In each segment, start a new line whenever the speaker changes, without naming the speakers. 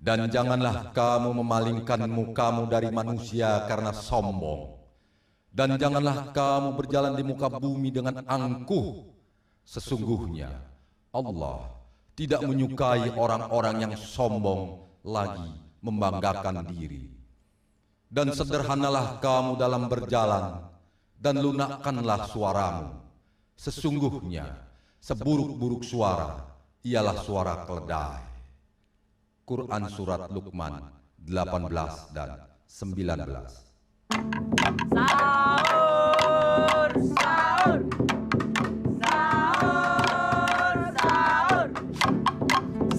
Dan janganlah kamu memalingkan mukamu dari manusia karena sombong. Dan janganlah kamu berjalan di muka bumi dengan angkuh. Sesungguhnya Allah tidak menyukai orang-orang yang sombong lagi membanggakan diri. Dan sederhanalah kamu dalam berjalan, dan lunakkanlah suaramu. Sesungguhnya seburuk-buruk suara ialah suara keledai. Quran Surat Luqman 18 dan 19.
Sahur, sahur, sahur,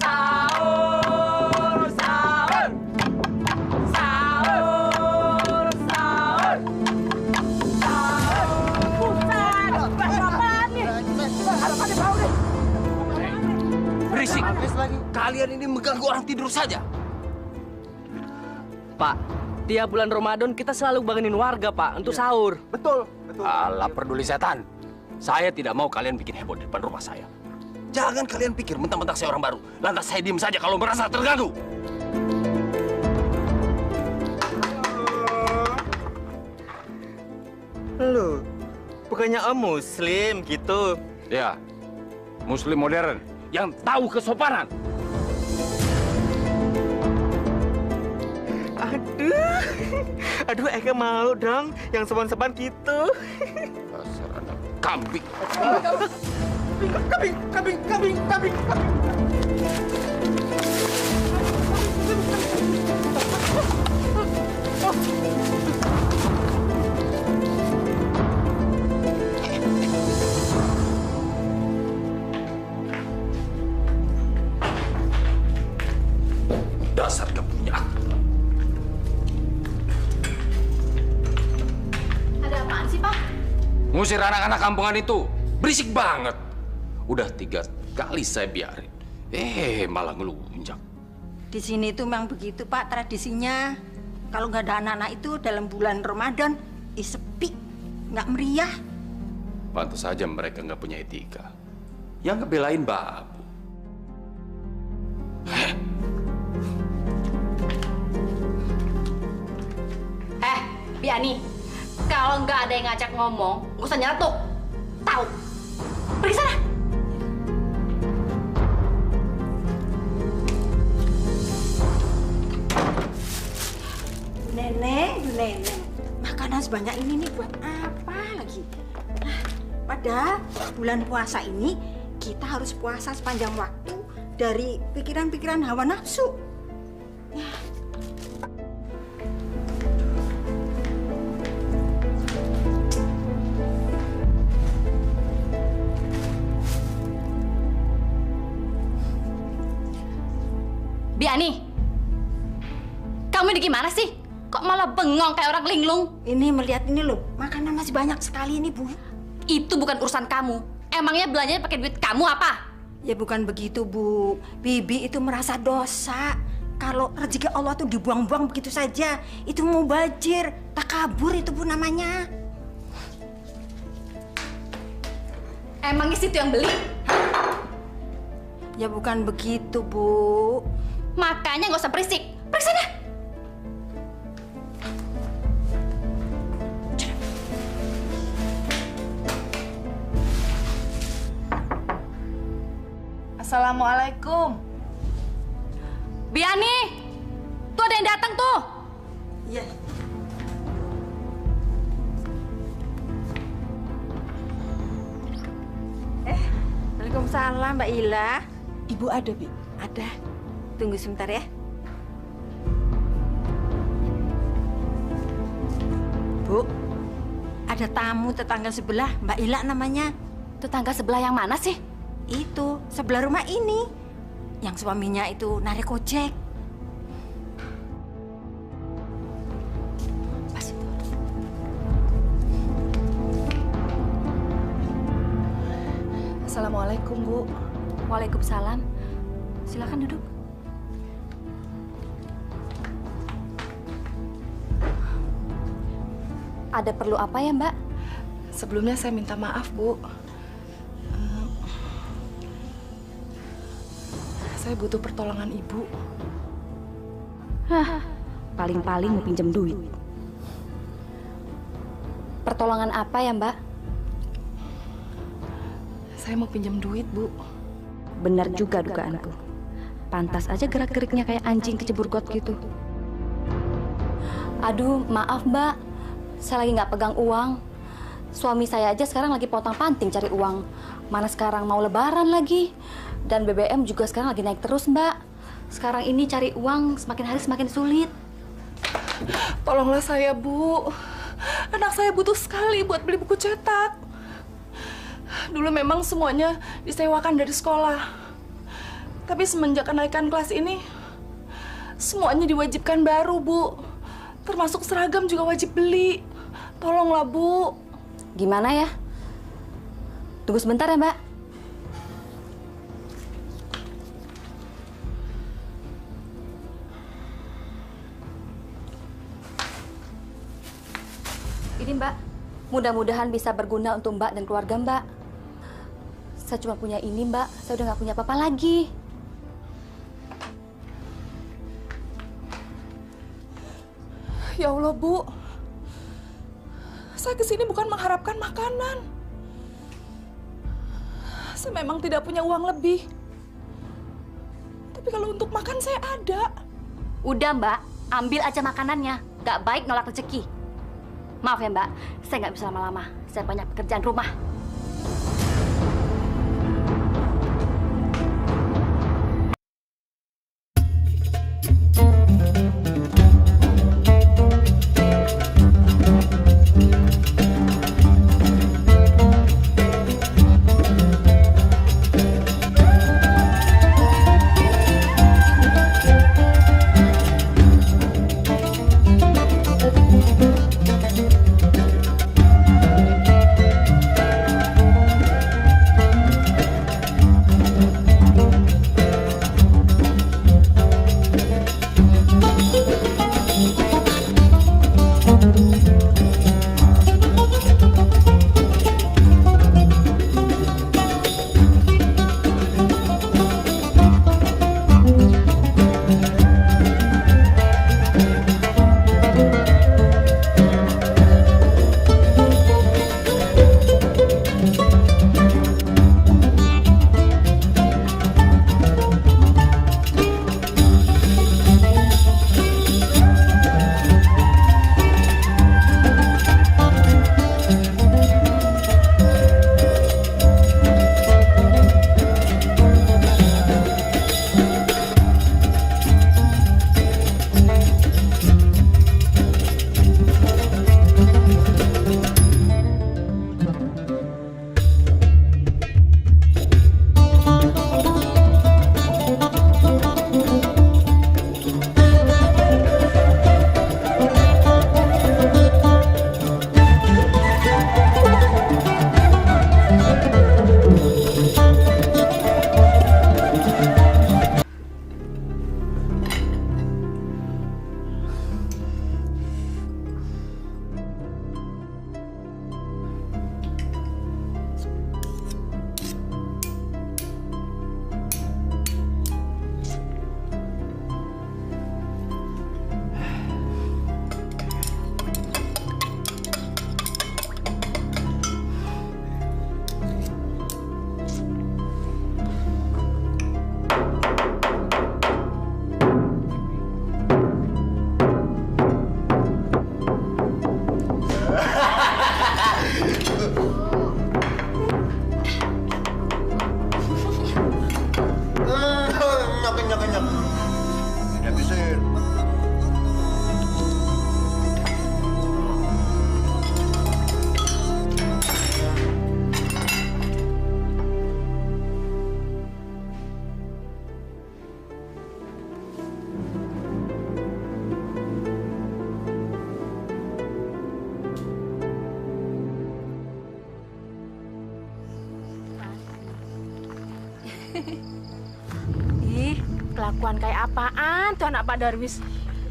sahur, sahur, sahur, sahur, sahur, sahur. Buset, apaan nih? Apaan bau nih?
Berisik. Kalian ini mengganggu orang tidur saja.
Pak, tiap bulan Ramadan kita selalu bangunin warga, Pak, untuk sahur.
Betul.
Alah, peduli setan. Saya tidak mau kalian bikin heboh di depan rumah saya. Jangan kalian pikir mentang-mentang saya orang baru. Lantas saya diem saja kalau merasa terganggu.
Loh, bukannya Om Muslim gitu?
Ya, Muslim modern yang tahu kesopanan.
Aduh, Eka mau dong yang sopan-sopan gitu.
Dasar anak kambing.
Kambing.
Dasar gak punya akal.
Ada apaan sih, Pak?
Ngusir anak-anak kampungan itu. Berisik banget. Udah 3 kali saya biarin. Malah ngelunjak.
Di sini tuh memang begitu, Pak, tradisinya. Kalau nggak ada anak-anak itu dalam bulan Ramadan, sepi, nggak meriah.
Pantas saja mereka nggak punya etika. Yang ngebelain babu.
Biani, kalau nggak ada yang ngajak ngomong, nggak usah nyeletuk. Tahu? Pergi sana. Nenek, makanan sebanyak ini nih buat apa lagi? Nah, pada bulan puasa ini kita harus puasa sepanjang waktu dari pikiran-pikiran hawa nafsu. Ya.
Biani, kamu ini gimana sih? Kok malah bengong kayak orang linglung?
Ini melihat ini loh, makanan masih banyak sekali ini, Bu.
Itu bukan urusan kamu. Emangnya belanjanya pakai duit kamu apa?
Ya bukan begitu, Bu. Bibi itu merasa dosa. Kalau rezeki Allah tuh dibuang-buang begitu saja. Itu mubazir, takabur itu, Bu, namanya.
Emangnya situ yang beli?
Ya bukan begitu, Bu.
Makanya nggak usah berisik. Pergi sana.
Assalamualaikum.
Biani, tuh ada yang datang tuh.
Iya. Waalaikumsalam, Mbak Ila.
Ibu ada, Bi?
Ada. Tunggu sebentar ya. Bu, ada tamu tetangga sebelah, Mbak Ila namanya.
Tetangga sebelah yang mana sih?
Itu, sebelah rumah ini. Yang suaminya itu narik ojek. Pas itu.
Assalamualaikum, Bu.
Waalaikumsalam. Silakan duduk. Ada perlu apa ya, Mbak?
Sebelumnya saya minta maaf, Bu. Saya butuh pertolongan Ibu.
Paling-paling mau pinjam duit. Pertolongan apa ya, Mbak?
Saya mau pinjam duit, Bu.
Benar juga dugaanku. Pantas aja gerak-geriknya kayak anjing kecebur got gitu. Aduh, maaf Mbak. Saya lagi nggak pegang uang. Suami saya aja sekarang lagi pontang-panting cari uang. Mana sekarang mau lebaran lagi. Dan BBM juga sekarang lagi naik terus, Mbak. Sekarang ini cari uang semakin hari semakin sulit.
Tolonglah saya, Bu. Anak saya butuh sekali buat beli buku cetak. Dulu memang semuanya disewakan dari sekolah. Tapi semenjak kenaikan kelas ini, semuanya diwajibkan baru, Bu. Termasuk seragam juga wajib beli. Tolonglah, Bu.
Gimana ya? Tunggu sebentar ya, Mbak. Ini Mbak, mudah-mudahan bisa berguna untuk Mbak dan keluarga Mbak. Saya cuma punya ini Mbak, saya udah nggak punya apa-apa lagi.
Ya Allah, Bu. Saya kesini bukan mengharapkan makanan. Saya memang tidak punya uang lebih. Tapi kalau untuk makan saya ada.
Udah Mbak, ambil aja makanannya. Gak baik nolak rezeki. Maaf ya Mbak, saya nggak bisa lama-lama. Saya banyak pekerjaan rumah.
Ih, kelakuan kayak apaan tuh anak Pak Darwis?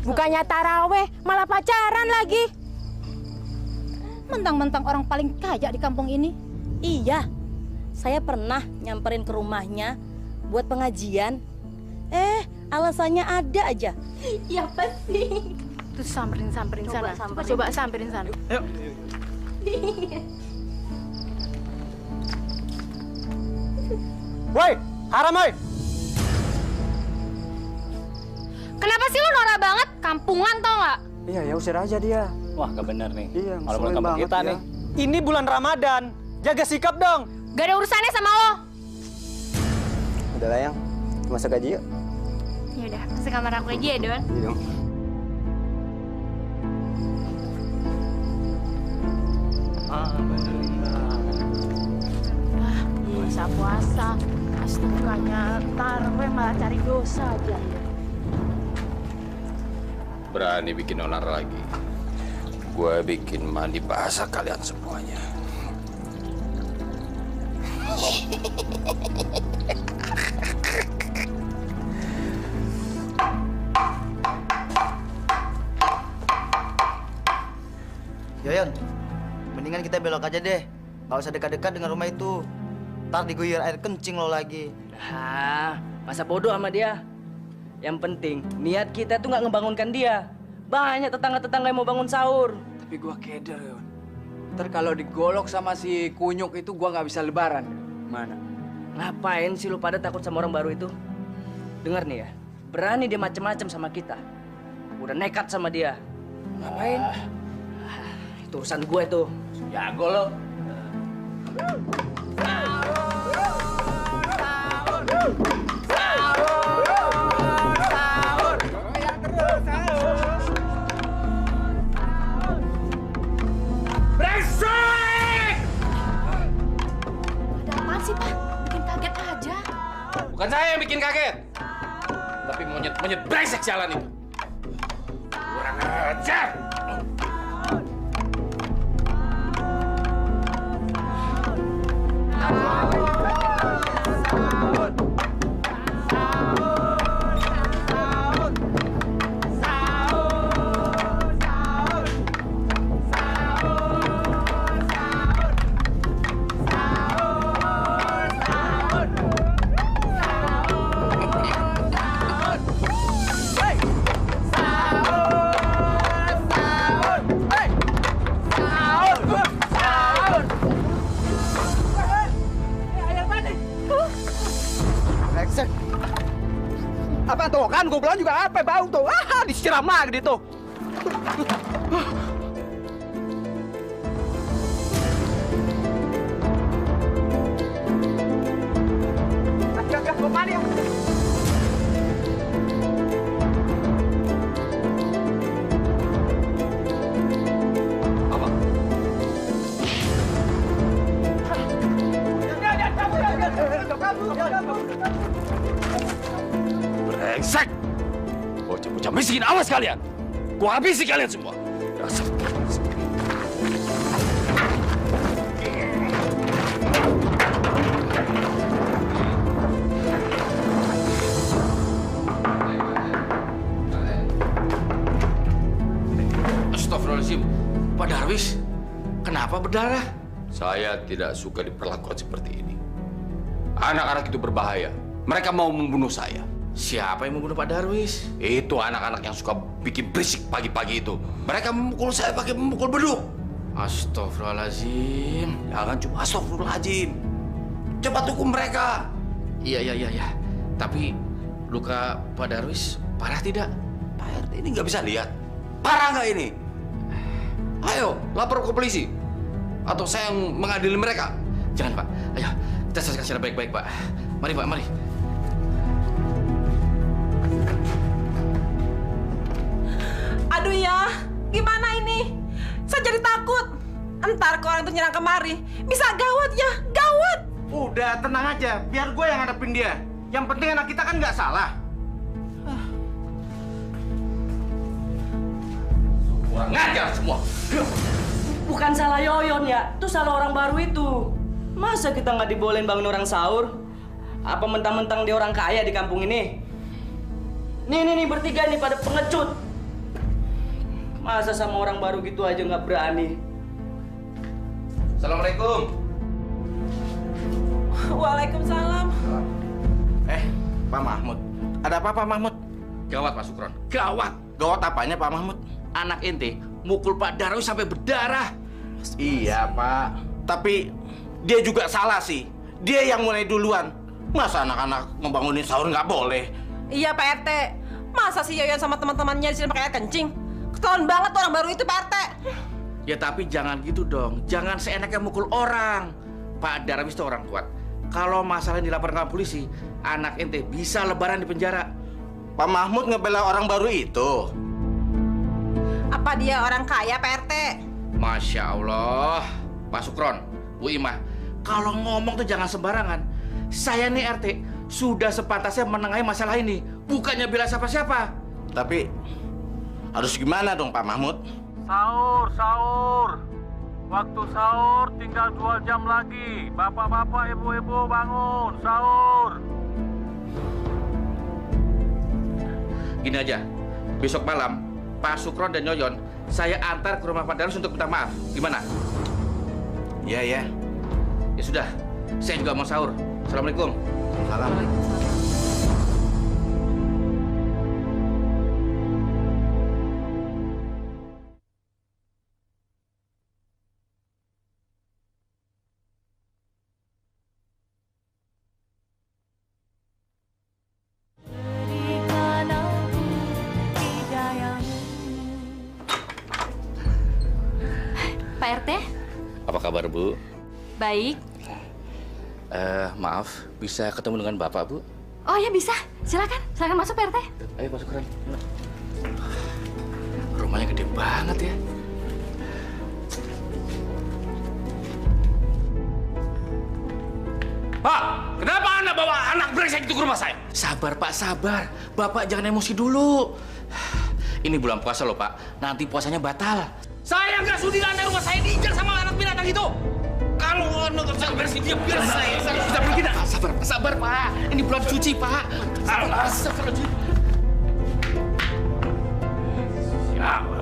Bukannya taraweh, malah pacaran lagi.
Mentang-mentang orang paling kaya di kampung ini.
Iya, saya pernah nyamperin ke rumahnya buat pengajian. Alasannya ada aja. Iya pasti.
Tuh samperin
Coba
sana.
samperin.
Coba samperin sana.
Yuk. Woi, haram woi.
Kenapa sih lu norak banget? Kampungan tau nggak?
Iya ya, usir aja dia.
Wah, gak bener nih.
Iya,
Malah
ngeselin
kampung
banget
kita
ya.
nih.
Ini bulan Ramadan. Jaga sikap dong.
Gak ada urusannya sama lo.
Udah lah, Yang. Masuk gaji yuk.
Yaudah, masuk kamar aku aja ya, Don.
Iya dong.
Puasa-puasa. Bukannya taraweh malah cari dosa aja.
Berani bikin onar lagi. Gue bikin mandi bahasa kalian semuanya.
Yoyon, mendingan kita belok aja deh. Gak usah dekat-dekat dengan rumah itu. Ntar diguyur air kencing lo lagi.
Ah, masa bodoh sama dia. Yang penting, niat kita tuh nggak ngebangunkan dia. Banyak tetangga-tetangga yang mau bangun sahur.
Tapi gua keder, Yon. Ntar kalau digolok sama si kunyuk itu gua nggak bisa lebaran. Mana?
Ngapain sih lu pada takut sama orang baru itu? Dengar nih ya, berani dia macem-macem sama kita. Udah nekat sama dia. Ngapain? Itu urusan gue itu.
Jago lo.
Sih, Pak. Bikin kaget aja.
Bukan saya yang bikin kaget. Tapi monyet-monyet brengsek jalan itu. Kurang ajar.
Apa tuh kan gue bilang juga apa bau tuh. Ah, disiram lagi di tuh. Agak kemana ya?
Apa? Brengsek! Bocah-bocah miskin, awas kalian! Gua habisi kalian semua! Dasar brengsek. Astagfirullahaladzim. Pak Darwis, kenapa berdarah? Saya tidak suka diperlakukan seperti ini. Anak-anak itu berbahaya. Mereka mau membunuh saya. Siapa yang membunuh Pak Darwis? Itu anak-anak yang suka bikin berisik pagi-pagi itu. Mereka memukul saya pakai memukul beduk. Astagfirullahaladzim. Jangan cuma astagfirullahaladzim. Cepat hukum mereka. Iya. Tapi luka Pak Darwis parah tidak? Pak RT ini nggak bisa lihat. Parah nggak ini? Ayo, lapor ke polisi. Atau saya yang mengadili mereka. Jangan, Pak. Ayo, kita selesaikan secara baik-baik, Pak. Mari, Pak, mari.
Aduh ya, gimana ini? Saya jadi takut. Entar kalau orang itu nyerang kemari, bisa gawat ya, gawat.
Udah, tenang aja. Biar gue yang hadapin dia. Yang penting anak kita kan nggak salah.
Kurang ngajar semua.
Bukan salah Yoyon ya, itu salah orang baru itu. Masa kita nggak dibolehin bangun orang sahur? Apa mentang-mentang dia orang kaya di kampung ini? Nih, bertiga nih pada pengecut. Masa sama orang baru gitu aja nggak berani?
Assalamualaikum.
Waalaikumsalam.
Pak Mahmud. Ada apa, Pak Mahmud?
Gawat Pak Sukron, gawat. Gawat apanya Pak Mahmud? Anak ente mukul Pak Darwis sampai berdarah. Iya Pak, tapi dia juga salah sih. Dia yang mulai duluan. Masa anak-anak ngebangunin sahur nggak boleh?
Iya Pak RT. Masa si Yoyon sama teman-temannya di sini pakai air kencing? Ketahuan banget orang baru itu Pak RT.
Ya tapi jangan gitu dong. Jangan seenaknya mukul orang. Pak Darwis itu orang kuat. Kalau masalah yang dilaporkan polisi, anak ente bisa lebaran di penjara. Pak Mahmud ngebela orang baru itu.
Apa dia orang kaya Pak RT?
Masya Allah. Pak Sukron, Bu Imah, kalau ngomong tuh jangan sembarangan. Saya nih RT sudah sepantasnya menengahi masalah ini, bukannya bela siapa-siapa. Tapi harus gimana dong Pak Mahmud?
Sahur, sahur. Waktu sahur tinggal 2 jam lagi. Bapak-bapak, ibu-ibu bangun, sahur.
Gini aja, besok malam Pak Sukron dan Yoyon saya antar ke rumah Pak Darwis untuk minta maaf. Gimana? Iya, ya. Ya sudah, saya juga mau sahur. Assalamualaikum. Salam.
Pak RT?
Apa kabar Bu?
Baik.
Maaf, bisa ketemu dengan Bapak Bu?
Oh ya bisa, silakan masuk Pak RT.
Ayo Pak Sukron. Rumahnya gede banget ya. Pak, kenapa Anda bawa anak brengsek itu ke rumah saya? Sabar Pak, sabar. Bapak jangan emosi dulu. Ini bulan puasa loh Pak, nanti puasanya batal. Saya nggak sudi Anda rumah saya diinjak sama anak binatang itu. Kalau Anda nggak bisa beresin dia, biar saya bisa pergi. Sabar, sabar Pak. Ini bulan suci Pak. Sabar. Siapa?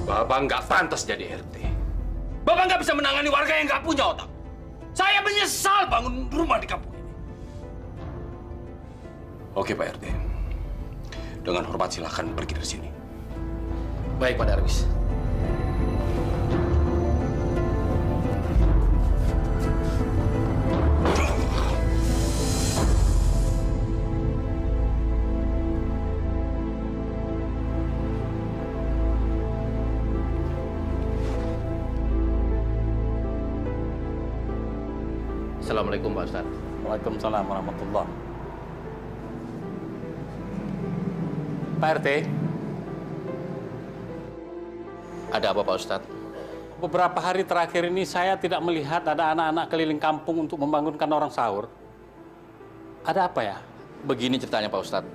Bapak nggak pantas jadi RT. Bapak nggak bisa menangani warga yang nggak punya otak. Saya menyesal bangun rumah di kampung ini. Oke Pak RT. Dengan hormat silakan pergi dari sini. Baik Pak Darwis. Assalamualaikum Pak Ustadz.
Waalaikumsalam warahmatullahi. Pak RT.
Ada apa Pak Ustadz?
Beberapa hari terakhir ini saya tidak melihat ada anak-anak keliling kampung untuk membangunkan orang sahur. Ada apa ya?
Begini ceritanya Pak Ustadz.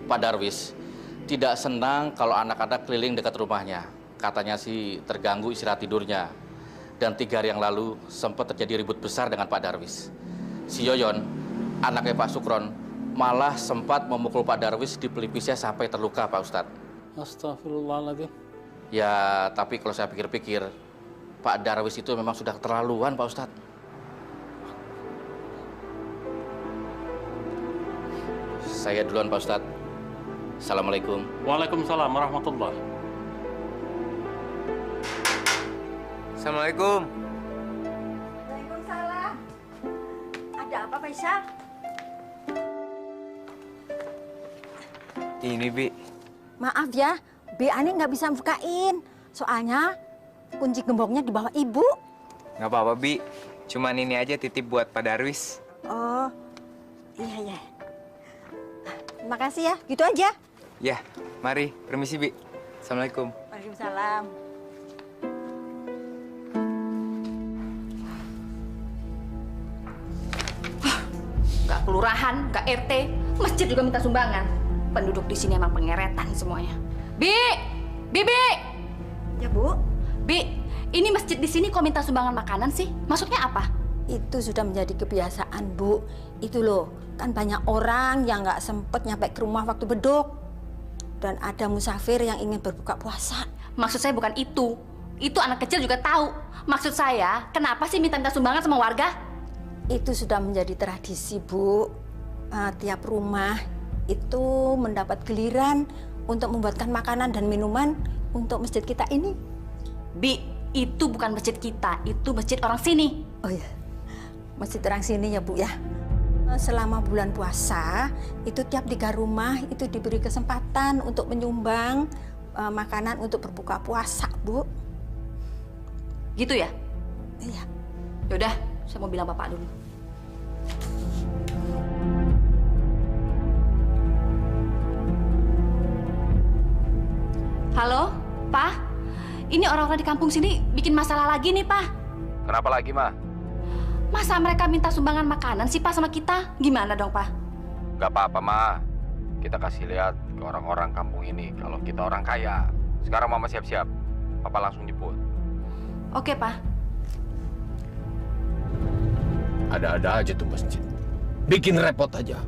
Pak Darwis tidak senang kalau anak-anak keliling dekat rumahnya. Katanya sih terganggu istirahat tidurnya. Dan 3 hari yang lalu sempat terjadi ribut besar dengan Pak Darwis. Si Yoyon, anaknya Pak Sukron, malah sempat memukul Pak Darwis di pelipisnya sampai terluka Pak Ustadz.
Astagfirullahaladzim.
Ya, tapi kalau saya pikir-pikir, Pak Darwis itu memang sudah keterlaluan Pak Ustadz. Saya duluan Pak Ustadz. Assalamualaikum.
Waalaikumsalam warahmatullahi.
Assalamualaikum.
Waalaikumsalam. Ada apa, Faisal?
Ini, Bi.
Maaf ya, Bi Ani nggak bisa bukain. Soalnya kunci gemboknya di bawah Ibu.
Nggak apa-apa, Bi. Cuman ini aja titip buat Pak Darwis.
Oh, iya. Terima kasih ya, gitu aja.
Ya, mari. Permisi, Bi. Assalamualaikum.
Waalaikumsalam.
Nggak kelurahan, nggak RT, masjid juga minta sumbangan. Penduduk di sini emang pengeretan semuanya. Bi!
Ya, Bu.
Bi, ini masjid di sini kok minta sumbangan makanan sih? Maksudnya apa?
Itu sudah menjadi kebiasaan, Bu. Itu loh, kan banyak orang yang nggak sempet nyampe ke rumah waktu beduk. Dan ada musafir yang ingin berbuka puasa.
Maksud saya bukan itu. Itu anak kecil juga tahu. Maksud saya, kenapa sih minta-minta sumbangan sama warga?
Itu sudah menjadi tradisi, Bu. Tiap rumah itu mendapat giliran untuk membuatkan makanan dan minuman untuk masjid kita ini.
Bi, itu bukan masjid kita, itu masjid orang sini.
Oh ya, masjid orang sini ya, Bu ya. Selama bulan puasa, itu tiap 3 rumah itu diberi kesempatan untuk menyumbang makanan untuk berbuka puasa, Bu.
Gitu ya?
Iya.
Yaudah, saya mau bilang Bapak dulu. Halo, Pak? Ini orang-orang di kampung sini bikin masalah lagi nih, Pak.
Kenapa lagi, Ma?
Masa mereka minta sumbangan makanan sih, Pak, sama kita? Gimana dong, Pak?
Gak apa-apa, Ma. Kita kasih lihat ke orang-orang kampung ini kalau kita orang kaya. Sekarang Mama siap-siap. Papa langsung jemput.
Oke, Pak.
Ada-ada aja tuh masjid. Bikin repot aja.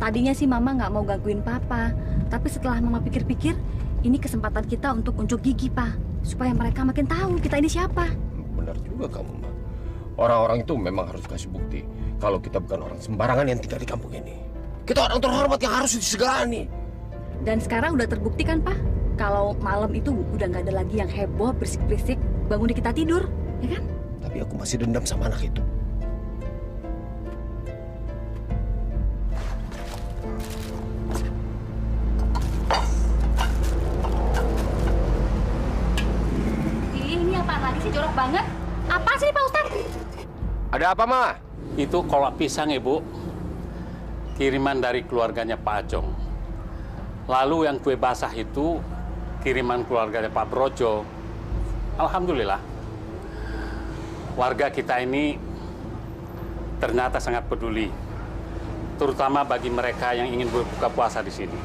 Tadinya sih Mama nggak mau gangguin Papa. Tapi setelah Mama pikir-pikir, ini kesempatan kita untuk unjuk gigi, Pak. Supaya mereka makin tahu kita ini siapa.
Benar juga kamu, Ma. Orang-orang itu memang harus kasih bukti kalau kita bukan orang sembarangan yang tinggal di kampung ini. Kita orang terhormat yang harus disegani.
Dan sekarang udah terbukti kan, Pak? Kalau malam itu udah nggak ada lagi yang heboh, berisik-berisik, bangun di kita tidur, ya kan?
Tapi aku masih dendam sama anak itu.
Ini apaan lagi sih, jorok banget? Apa sih, Pak Ustadz?
Ada apa, Ma?
Itu kolak pisang, Ibu. Kiriman dari keluarganya Pak Ajong. Lalu yang kue basah itu kiriman keluarganya Pak Brojo. Alhamdulillah. Warga kita ini ternyata sangat peduli. Terutama bagi mereka yang ingin berbuka puasa di sini.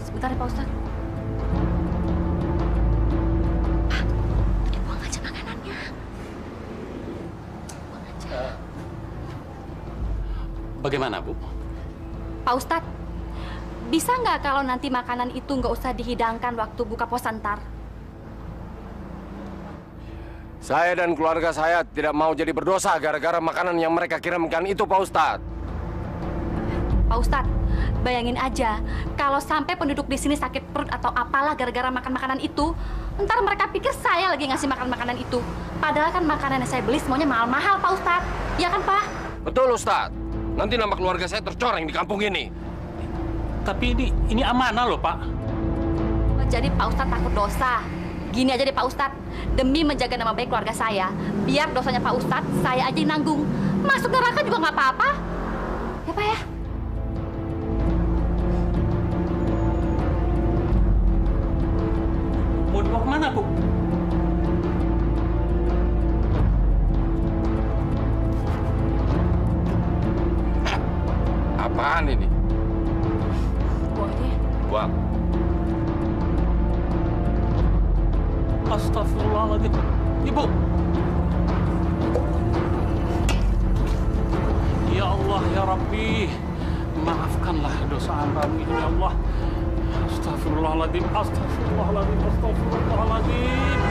Sebentar ya, Pak Ustadz. Buang aja makanannya. Buang aja.
Bagaimana, Bu?
Pak Ustadz, bisa nggak kalau nanti makanan itu nggak usah dihidangkan waktu buka puasa ntar?
Saya dan keluarga saya tidak mau jadi berdosa gara-gara makanan yang mereka kirimkan itu, Pak Ustadz.
Pak Ustadz, bayangin aja kalau sampai penduduk di sini sakit perut atau apalah gara-gara makan makanan itu, ntar mereka pikir saya lagi ngasih makan makanan itu. Padahal kan makanan yang saya beli semuanya mahal-mahal, Pak Ustadz. Ya kan, Pak?
Betul, Ustadz. Nanti nama keluarga saya tercoreng di kampung ini.
Tapi ini amanah loh, Pak.
Jadi Pak Ustadz takut dosa. Gini aja deh, Pak Ustadz. Demi menjaga nama baik keluarga saya, biar dosanya Pak Ustadz saya aja yang nanggung. Masuk neraka juga nggak apa-apa. Ya, Pak ya?
Mau dibawa kemana, Bu?
Apaan ini?
Buang aja ya.
Buang.
Astagfirullahaladzim. Ibu. Ya Allah, ya Rabbi. Maafkanlah dosa kami, ya Allah. Astagfirullahaladzim. Astagfirullahaladzim. Astagfirullahaladzim.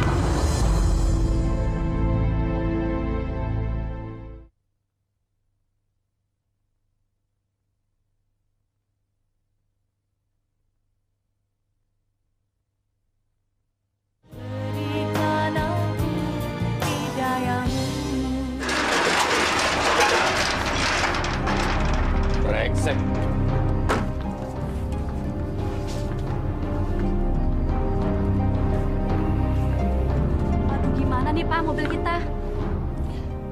Brengsek.
Aduh, gimana nih, Pak, mobil kita?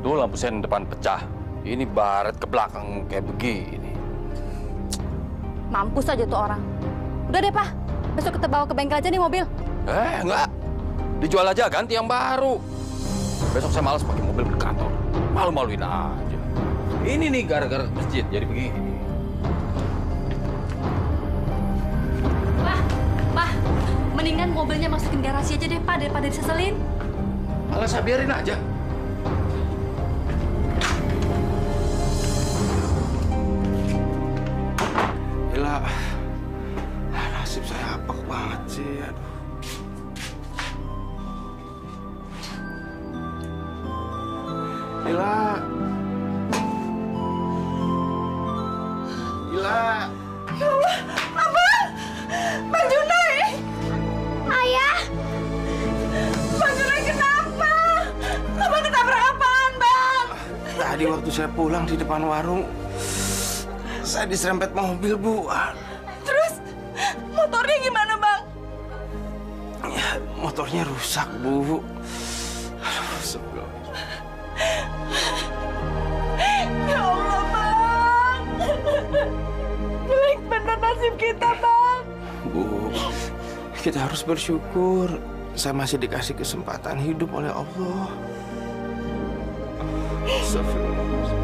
Tuh lampu sen depan pecah. Ini baret ke belakang kayak begini.
Mampus aja tuh orang. Udah deh, Pak. Besok kita bawa ke bengkel aja nih mobil.
Enggak. Dijual aja, ganti yang baru. Besok saya malas pakai mobil ke kantor. Malu-maluin aja. Ini nih gara-gara masjid jadi begini.
Pak, mendingan mobilnya masukin garasi aja deh, Pak, daripada diseselin.
Malah saya biarin aja. Gila, nasib saya apa banget sih, aduh. Ila. Ila.
Ya Allah, Abang! Bang Junai! Ayah! Bang Junai kenapa? Abang ketabrak apaan, Bang?
Tadi waktu saya pulang di depan warung, saya diserempet mobil, Bu.
Terus motornya gimana, Bang?
Ya, motornya rusak, Bu. Aduh, sebelum.
Ya Allah, Bang. Jelek bener nasib kita, Bang.
Bu, kita harus bersyukur. Saya masih dikasih kesempatan hidup oleh Allah. Astagfirullahaladzim.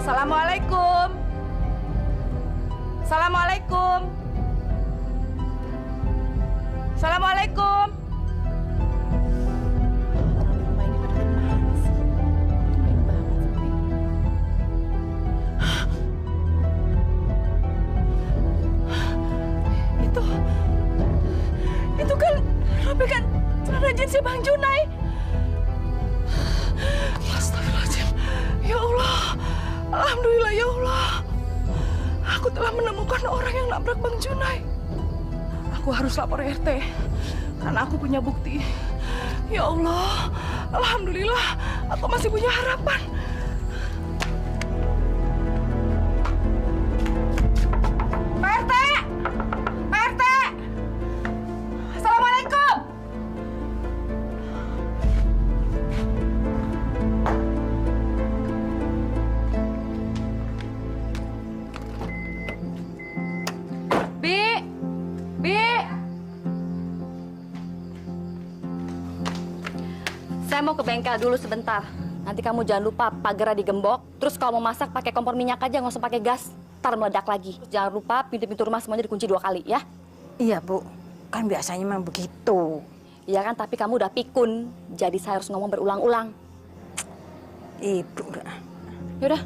Assalamualaikum. Assalamualaikum. Assalamualaikum. Itu kan robekan celana jeans Bang Junai. Astagfirullahaladzim. Ya Allah. Alhamdulillah ya Allah. Aku telah menemukan orang yang nabrak Bang Junai. Aku harus lapor RT karena aku punya bukti. Ya Allah. Alhamdulillah aku masih punya harapan. Pak RT! Pak RT! Assalamualaikum.
Bi! Bi! Saya mau ke bengkel dulu sebentar. Nanti kamu jangan lupa pagarnya digembok. Terus kalau mau masak pakai kompor minyak aja, nggak usah pakai gas. Ntar meledak lagi. Jangan lupa pintu-pintu rumah semuanya dikunci 2 kali ya.
Iya, Bu. Kan biasanya memang begitu.
Iya kan, tapi kamu udah pikun. Jadi saya harus ngomong berulang-ulang.
Ibu udah.
Yaudah.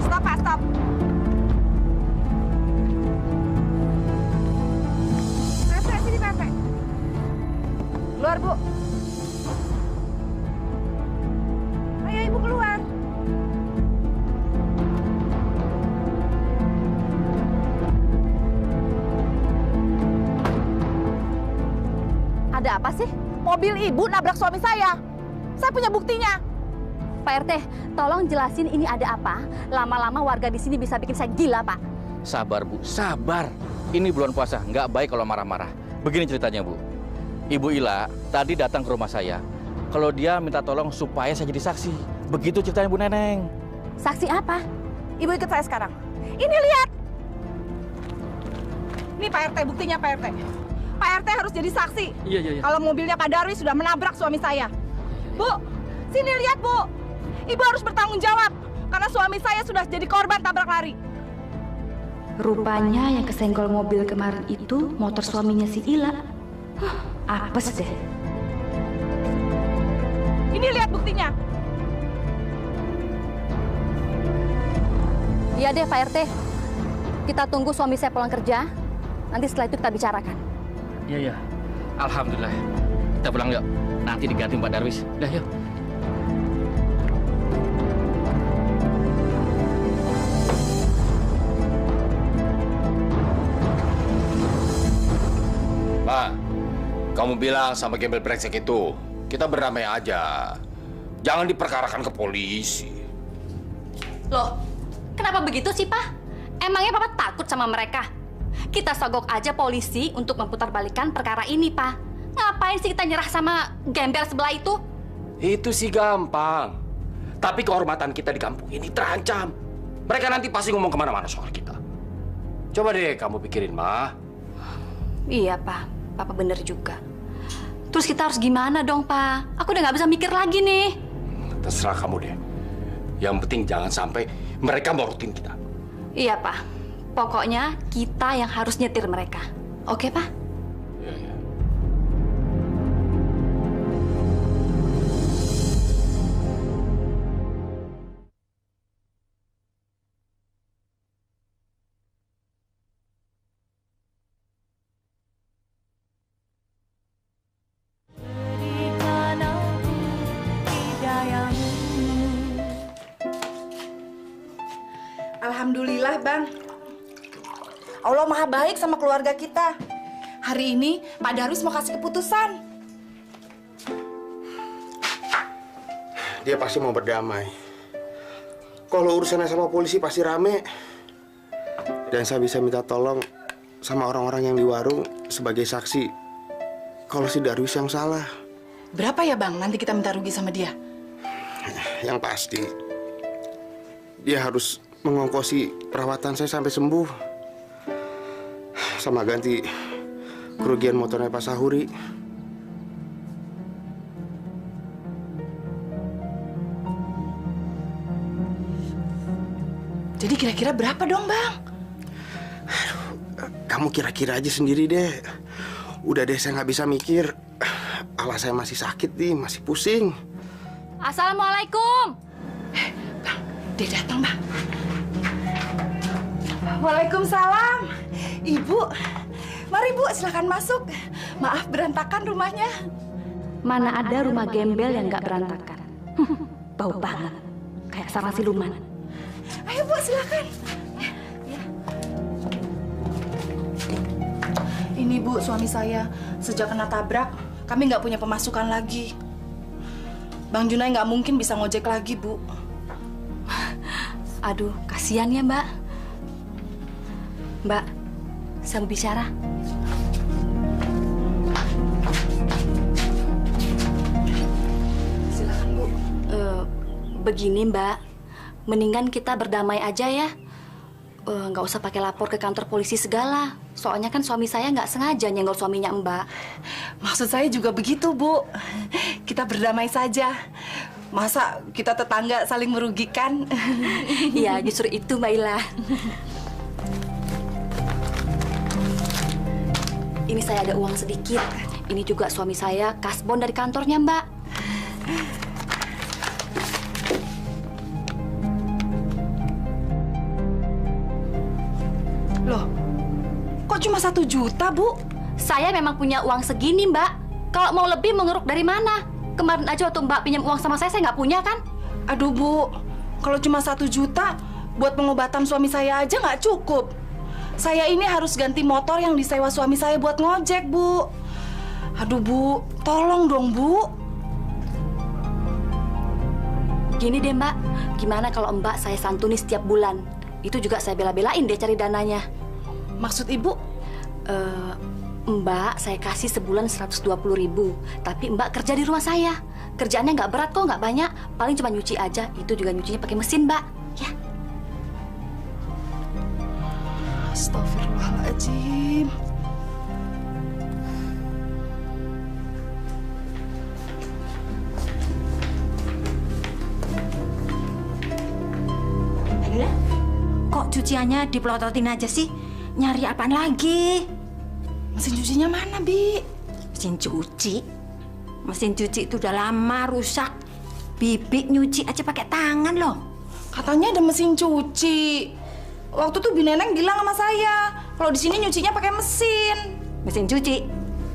Stop, Pak, stop. Pak, sini, Pak. Keluar, Bu. Ayo, Ibu keluar.
Ada apa sih?
Mobil Ibu nabrak suami saya. Saya punya buktinya.
Pak RT, tolong jelasin ini ada apa. Lama-lama warga di sini bisa bikin saya gila, Pak.
Sabar, Bu. Sabar. Ini bulan puasa. Nggak baik kalau marah-marah. Begini ceritanya, Bu. Ibu Ila tadi datang ke rumah saya. Kalau dia minta tolong supaya saya jadi saksi. Begitu ceritanya, Bu Neneng.
Saksi apa?
Ibu ikut saya sekarang. Ini lihat. Ini Pak RT, buktinya Pak RT. Pak RT harus jadi saksi.
Iya.
Kalau mobilnya Pak Darwis sudah menabrak suami saya. Bu, sini lihat, Bu. Ibu harus bertanggung jawab. Karena suami saya sudah jadi korban tabrak lari.
Rupanya yang kesenggol mobil kemarin itu motor suaminya si Ila. Apes deh.
Ini lihat buktinya.
Iya deh, Pak RT. Kita tunggu suami saya pulang kerja. Nanti setelah itu kita bicarakan.
Iya. Alhamdulillah. Kita pulang yuk. Nanti diganti Mbak Darwis. Udah yuk.
Pak, kamu bilang sama gembel brengsek itu, kita berdamai aja. Jangan diperkarakan ke polisi.
Loh, kenapa begitu sih, Pak? Emangnya Papa takut sama mereka? Kita sogok aja polisi untuk memutarbalikan perkara ini, Pak. Ngapain sih kita nyerah sama gembel sebelah itu?
Itu sih gampang. Tapi kehormatan kita di kampung ini terancam. Mereka nanti pasti ngomong kemana-mana soal kita. Coba deh kamu pikirin, Ma.
Iya, Pak. Papa bener juga. Terus kita harus gimana dong, Pak? Aku udah nggak bisa mikir lagi nih.
Terserah kamu deh. Yang penting jangan sampai mereka morotin kita.
Iya, Pak. Pokoknya kita yang harus nyetir mereka. Oke, Pak?
Iya, iya.
Alhamdulillah, Bang. Allah maha baik sama keluarga kita. Hari ini Pak Darwis mau kasih keputusan.
Dia pasti mau berdamai. Kalau urusannya sama polisi pasti rame. Dan saya bisa minta tolong sama orang-orang yang di warung sebagai saksi kalau si Darwis yang salah.
Berapa ya, Bang? Nanti kita minta rugi sama dia.
Yang pasti dia harus mengongkosi perawatan saya sampai sembuh, sama ganti kerugian motornya Pak Sahuri.
Jadi kira-kira berapa dong, Bang?
Kamu kira-kira aja sendiri deh. Udah deh, saya nggak bisa mikir. Kepala saya masih sakit nih, masih pusing.
Assalamualaikum.
Bang, dia datang, Bang. Waalaikumsalam. Ibu, mari Bu, silakan masuk. Maaf berantakan rumahnya.
Mana ada rumah gembel yang nggak berantakan. Bau banget. Kayak sarang siluman.
Ayo Bu, silakan. Ini Bu, suami saya. Sejak kena tabrak, kami nggak punya pemasukan lagi. Bang Junai nggak mungkin bisa ngojek lagi, Bu.
Aduh, kasihan ya, Mbak. Mbak, saya mau bicara.
Silakan, Bu.
Begini, Mbak. Mendingan kita berdamai aja ya. Nggak usah pakai lapor ke kantor polisi segala. Soalnya kan suami saya nggak sengaja nyenggol suaminya Mbak.
Maksud saya juga begitu, Bu. Kita berdamai saja. Masa kita tetangga saling merugikan?
Iya, justru itu, Mbak Ila. Ini saya ada uang sedikit. Ini juga suami saya kasbon dari kantornya, Mbak.
Loh, kok cuma 1 juta, Bu?
Saya memang punya uang segini, Mbak. Kalau mau lebih mengeruk dari mana? Kemarin aja waktu Mbak pinjam uang sama saya nggak punya kan?
Aduh, Bu. Kalau cuma 1 juta, buat pengobatan suami saya aja nggak cukup. Saya ini harus ganti motor yang disewa suami saya buat ngojek, Bu. Aduh, Bu. Tolong dong, Bu.
Gini deh, Mbak. Gimana kalau Mbak saya santuni setiap bulan? Itu juga saya bela-belain dia cari dananya.
Maksud Ibu?
Mbak, saya kasih sebulan 120.000. Tapi Mbak kerja di rumah saya. Kerjaannya nggak berat kok, nggak banyak. Paling cuma nyuci aja. Itu juga nyucinya pakai mesin, Mbak. Ya.
Astagfirullahaladzim.
Kok cuciannya dipelototin aja sih? Nyari apaan lagi?
Mesin cucinya mana, Bi?
Mesin cuci? Mesin cuci itu udah lama rusak. Bibi nyuci aja pakai tangan loh.
Katanya ada mesin cuci. Waktu tuh Bi Neneng bilang sama saya, kalau di sini nyucinya pakai mesin.
Mesin cuci?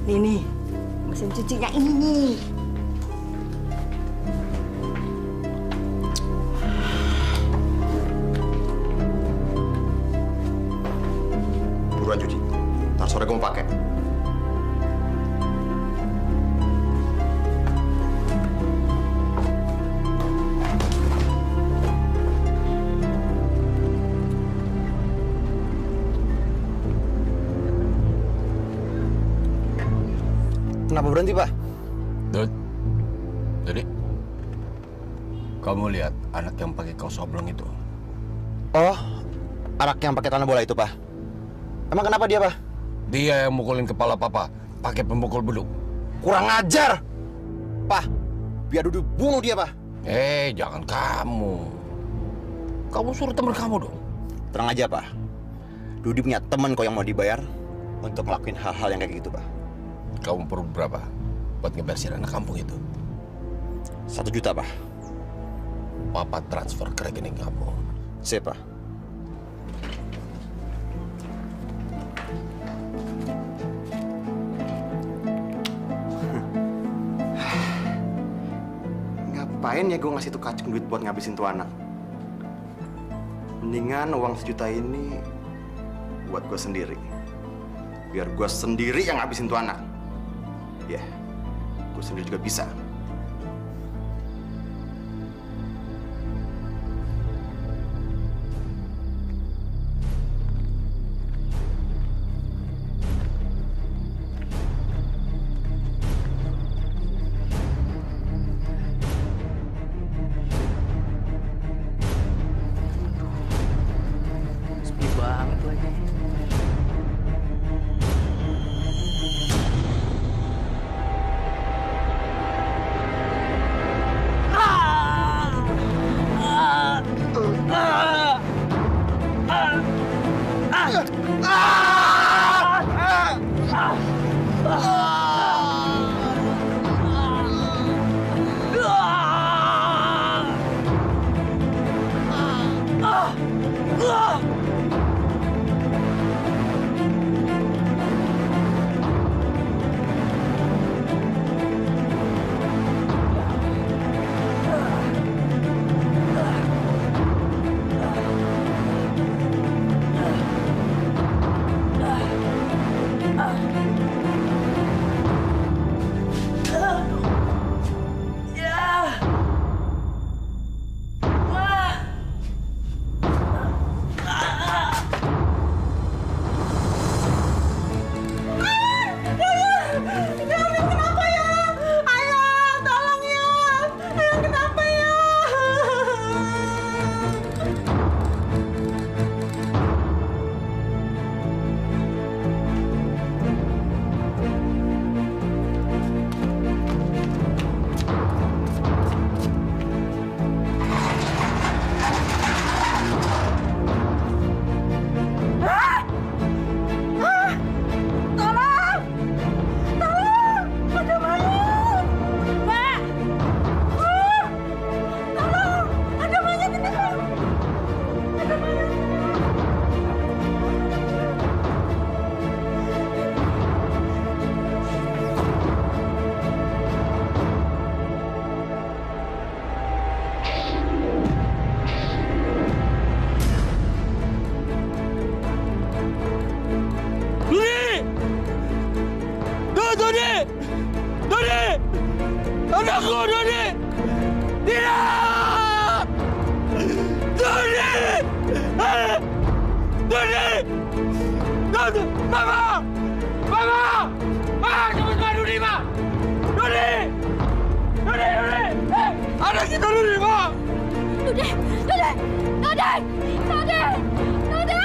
Nih, mesin cucinya ini.
Buruan cuci. Ntar sore gue mau pakai. Kenapa berhenti, Pak?
Dud, jadi kamu lihat anak yang pakai kaos oblong itu?
Oh, anak yang pakai tanah bola itu, Pak? Emang kenapa dia, Pak?
Dia yang mukulin kepala Papa pakai pemukul beduk.
Kurang ajar! Pak, biar Dudi bunuh dia, Pak.
Jangan kamu. Kamu suruh teman kamu dong.
Tenang aja, Pak. Dudi punya teman kok yang mau dibayar untuk ngelakuin hal-hal yang kayak gitu, Pak.
Kamu perlu berapa buat ngebersihin anak kampung itu?
1 juta, Pak.
Papa transfer ke rekening kamu.
Siap, Pak. Ngapain ya gue ngasih tuh kacung duit buat ngabisin tuh anak? Mendingan uang 1 juta ini buat gue sendiri. Biar gue sendiri yang ngabisin tuh anak. Ya, gue sendiri juga bisa.
Sepi banget lagi.
Anakku, Dodi! Tidak! Dodi! Dodi! Dodi! Mama! Mama! Ah, cepat Ma, Dodi, Ma! Dodi! Dodi, Dodi! Anak kita Dodi, Ma!
Dodi! Dodi! Dodi! Dodi! Dodi!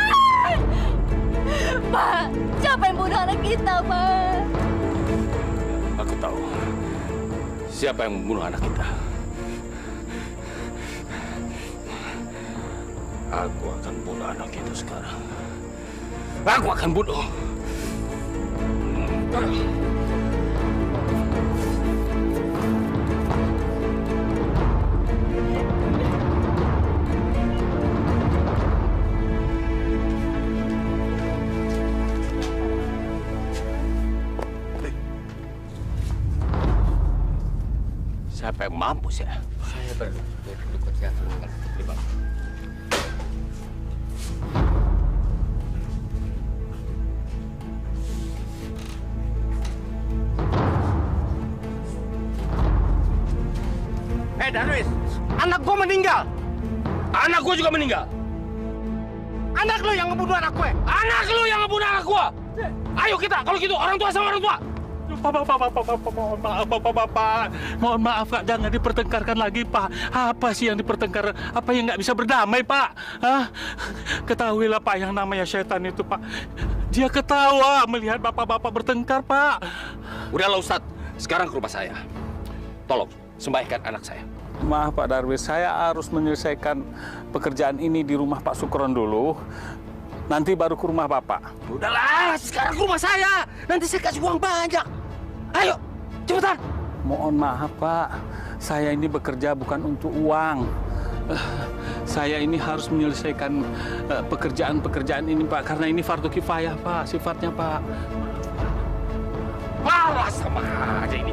Pak, siapa yang bunuh anak kita, Pak?
Aku tahu siapa yang membunuh anak kita. Aku akan bunuh anak itu sekarang. Aku akan bunuh. Siapa yang mampus ya?
Saya berdukut ya. Terima.
Darwis, anak gua meninggal. Anak gua juga meninggal. Anak lu yang ngebunuh anak gue. Anak lu yang ngebunuh anak gua. Ayo kita, kalau gitu orang tua sama orang tua.
Bapak, mohon maaf Pak, jangan dipertengkarkan lagi Pak. Apa sih yang dipertengkarkan? Apa yang nggak bisa berdamai Pak? Hah? Ketahuilah Pak, yang namanya setan itu Pak, Dia ketawa melihat bapak-bapak bertengkar, Pak.
Udahlah Ustadz, sekarang ke rumah saya. Tolong, sembahkan anak saya.
Maaf Pak Darwis, saya harus menyelesaikan pekerjaan ini di rumah Pak Sukron dulu. Nanti baru ke rumah Bapak.
Udahlah, sekarang ke rumah saya. Nanti saya kasih uang banyak. Ayo, cepetan.
Mohon maaf Pak, saya ini bekerja bukan untuk uang. Saya ini harus menyelesaikan pekerjaan-pekerjaan ini Pak, karena ini fardu kifayah Pak, sifatnya Pak.
Wah, sama aja ini.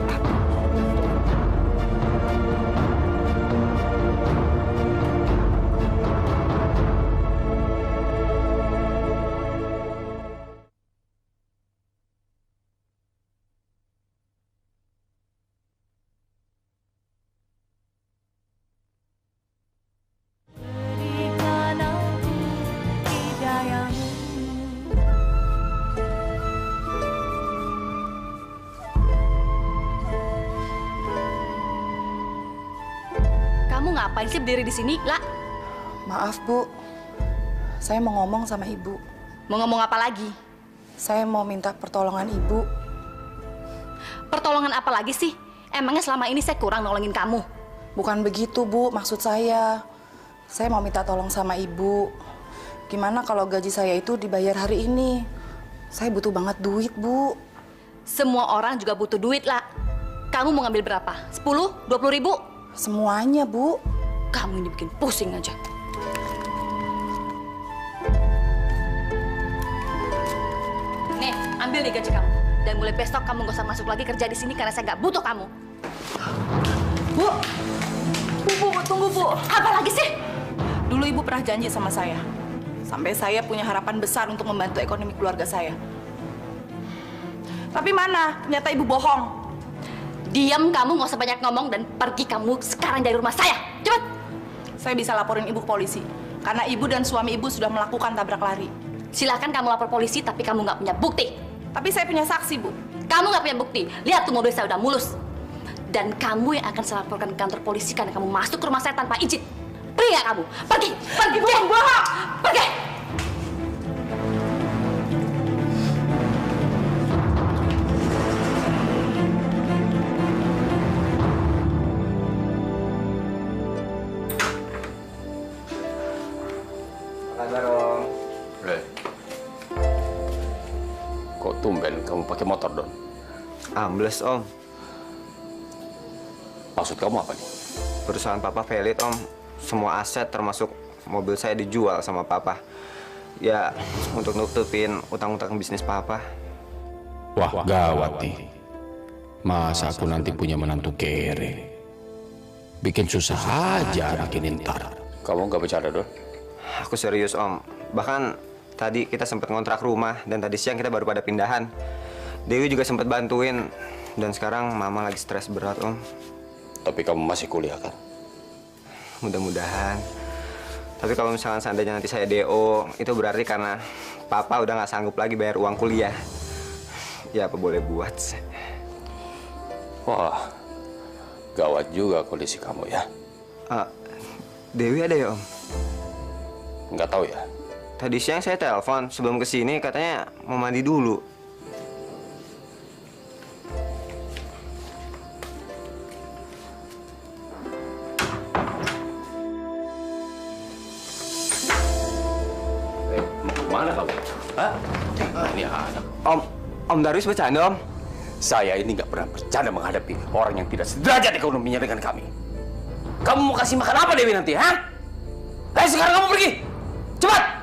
Ngapain sih berdiri di sini, La?
Maaf, Bu. Saya mau ngomong sama Ibu.
Mau ngomong apa lagi?
Saya mau minta pertolongan Ibu.
Pertolongan apa lagi sih? Emangnya selama ini saya kurang nolongin kamu?
Bukan begitu, Bu. Maksud saya mau minta tolong sama Ibu. Gimana kalau gaji saya itu dibayar hari ini? Saya butuh banget duit, Bu.
Semua orang juga butuh duit, La. Kamu mau ngambil berapa? 10? 20 ribu?
Semuanya, Bu.
Kamu ini bikin pusing aja. Nih, ambil nih gaji kamu. Dan mulai besok kamu gak usah masuk lagi kerja di sini karena saya nggak butuh kamu.
Bu, tunggu, Bu.
Apa lagi sih?
Dulu Ibu pernah janji sama saya. Sampai saya punya harapan besar untuk membantu ekonomi keluarga saya. Tapi mana? Ternyata Ibu bohong.
Diam kamu, nggak usah banyak ngomong dan pergi kamu sekarang dari rumah saya. Cepat!
Saya bisa laporin Ibu ke polisi. Karena Ibu dan suami Ibu sudah melakukan tabrak lari.
Silakan kamu lapor polisi, tapi kamu nggak punya bukti.
Tapi saya punya saksi, Bu.
Kamu nggak punya bukti. Lihat tuh mobil saya udah mulus. Dan kamu yang akan saya laporkan ke kantor polisi karena kamu masuk ke rumah saya tanpa izin. Pergi nggak kamu? Pergi! Pergi!
Bohong!
Pergi!
Kok tumben kamu pakai motor, Don?
Ambles, Om.
Maksud kamu apa nih?
Perusahaan Papa valid, Om. Semua aset termasuk mobil saya dijual sama Papa. Ya, untuk nutupin utang-utang bisnis Papa.
Wah, gawat nih. Masa aku nanti punya menantu kere? Bikin susah aja anak ini ntar. Kamu nggak bercanda, Don?
Aku serius, Om. Bahkan tadi kita sempat ngontrak rumah dan tadi siang kita baru pada pindahan. Dewi juga sempat bantuin dan sekarang Mama lagi stres berat, Om.
Tapi kamu masih kuliah kan?
Mudah-mudahan. Tapi kalau misalkan seandainya nanti saya DO, itu berarti karena Papa udah nggak sanggup lagi bayar uang kuliah. Ya apa boleh buat.
Wah, gawat juga kondisi kamu ya.
Dewi ada ya, Om?
Nggak tahu ya.
Tadi siang saya telepon sebelum kesini katanya mau mandi dulu.
Mana kamu? Hah? Ini anak.
Om Darwis bercanda, Om?
Saya ini nggak pernah bercanda menghadapi orang yang tidak sederajat ekonominya dengan kami. Kamu mau kasih makan apa Dewi nanti, ha? Ayo sekarang kamu pergi! Cepat!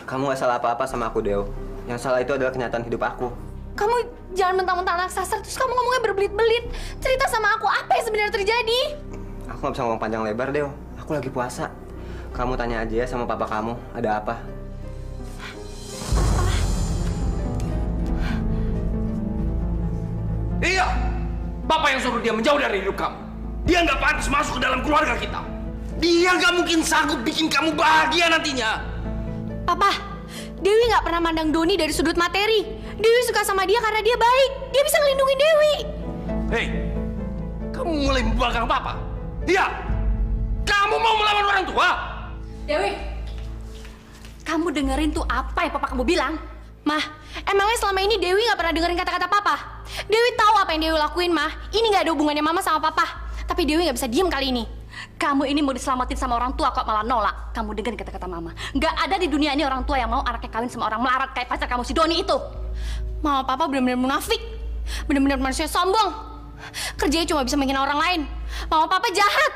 Kamu gak salah apa-apa sama aku, Deo. Yang salah itu adalah kenyataan hidup aku.
Kamu jangan mentang-mentang anak sasar, terus kamu ngomongnya berbelit-belit. Cerita sama aku, apa yang sebenarnya terjadi?
Aku gak bisa ngomong panjang lebar, Deo. Aku
Aku lagi puasa. Kamu tanya aja ya sama papa kamu, ada apa?
Iya, Bapak yang suruh dia menjauh dari hidup kamu. Dia nggak pantas masuk ke dalam keluarga kita. Dia nggak mungkin sanggup bikin kamu bahagia nantinya.
Papa, Dewi nggak pernah mandang Doni dari sudut materi. Dewi suka sama dia karena dia baik. Dia bisa ngelindungi Dewi.
Hei, kamu mulai membanggang Papa? Iya, kamu mau melawan orang tua?
Dewi, kamu dengerin tuh apa yang papa kamu bilang?
Mah, emangnya selama ini Dewi nggak pernah dengerin kata-kata papa? Dewi tahu apa yang Dewi lakuin, Mah. Ini nggak ada hubungannya mama sama papa. Tapi Dewi nggak bisa diem kali ini.
Kamu ini mau diselamatin sama orang tua kok malah nolak. Kamu dengerin kata-kata mama. Nggak ada di dunia ini orang tua yang mau anaknya kawin sama orang melarat kayak pacar kamu si Doni itu.
Mama papa benar-benar munafik. Benar-benar manusia sombong. Kerjanya cuma bisa menghina orang lain. Mama papa jahat.